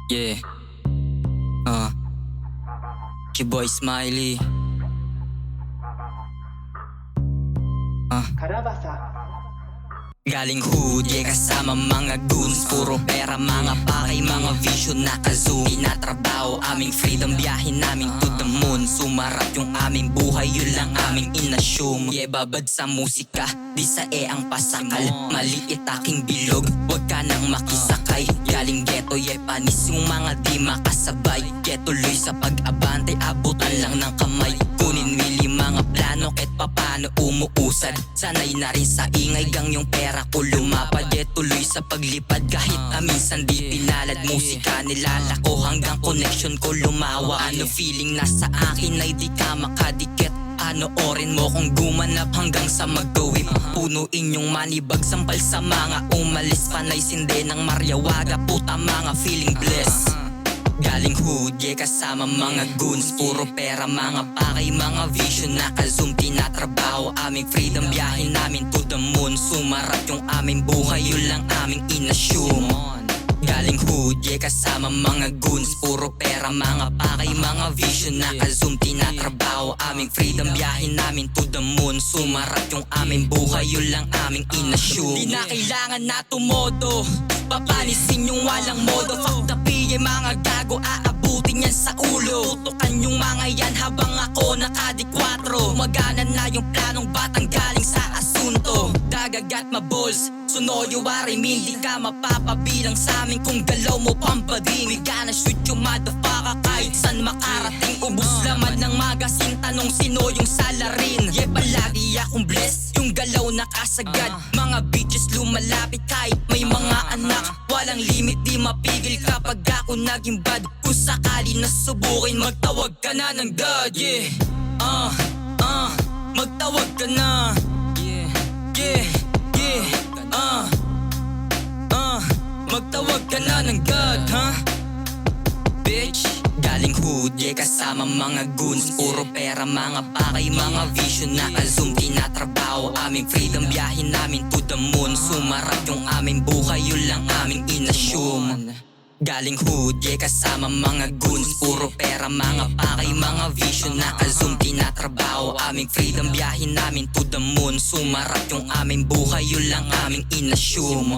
Yeah. Your boy Smiley. Galing hood, yeah, kasama mga goons. Puro pera, mga pakay, mga vision naka-zoom. Tinatrabaho, aming freedom, biyahin namin to the moon. Sumarap yung aming buhay, yun lang aming inassume. Yeah, babad sa musika, di sa ang pasakal. Maliit aking bilog, wag ka nang makisakay. Galing ghetto, yeah, panis yung mga di makasabay. Yeah, tuloy sa pag-abante, abutan lang ng kamay. Kunin mili mga plano, kahit papano umuusad. Sanay na rin sa ingay, gang yung pera ko lumapad. Yeah, tuloy sa paglipad, kahit na minsan di pinalad. Musika nilalako hanggang connection ko lumawa. Ano feeling nasa akin ay di ka makadikit. Panoorin mo kung gumanap hanggang sa magkawip. Punuin yung manibag, sampal sa mga umalis. Panay sinde ng maryawaga, puta mga feeling blessed. Galing hood, yeah, kasama mga goons. Puro pera, mga pakay, mga vision naka-zoom. Tinatrabaho, aming freedom, biyahin namin to the moon. Sumarap yung aming buhay, yun lang aming inassume. Galing hood, yeah, kasama mga goons. Puro pera, mga pakay, mga vision naka-zoom. Tinatrabaho, aming freedom, biyahin namin to the moon. Sumarap yung aming buhay, yun lang aming inassume. Di na kailangan na tumodo, papanisin yung walang modo. Fuck the PA, mga gago, aabutin yan sa ulo. Tutukan yung mga yan habang ako nakadikwatro. Magana na yung planong batang galing sa asunto. Dagagat maballs, sunoyo arimin. Di ka mapapabilang sa amin kung galaw mo pambading. We gonna shoot you motherfucker kahit san makarating. Ubus laman ng magasin, tanong sino yung salarin. Yeah, palagi akong blessed, yung galaw nakasagad. Mga bitches lumalapit kahit may mga anak. Walang limit, di mapigil kapag ako naging bad. Kung sakali na subukin, magtawag ka na ng God. Yeah, magtawag ka na. Yeah, magtawag ka na ng God, huh? Bitch. Galing hood, yeah, kasama mga goons. Puro pera, mga pakay, mga vision naka-zoom. Tinatrabaho, aming freedom, biyahin namin to the moon. Sumarap yung aming buhay, yun lang aming inassume. Galing hood, yeah, kasama mga goons. Puro pera, mga pakay, mga vision naka-zoom. Tinatrabaho, aming freedom, biyahin namin to the moon. Sumarap yung aming buhay, yun lang aming inassume.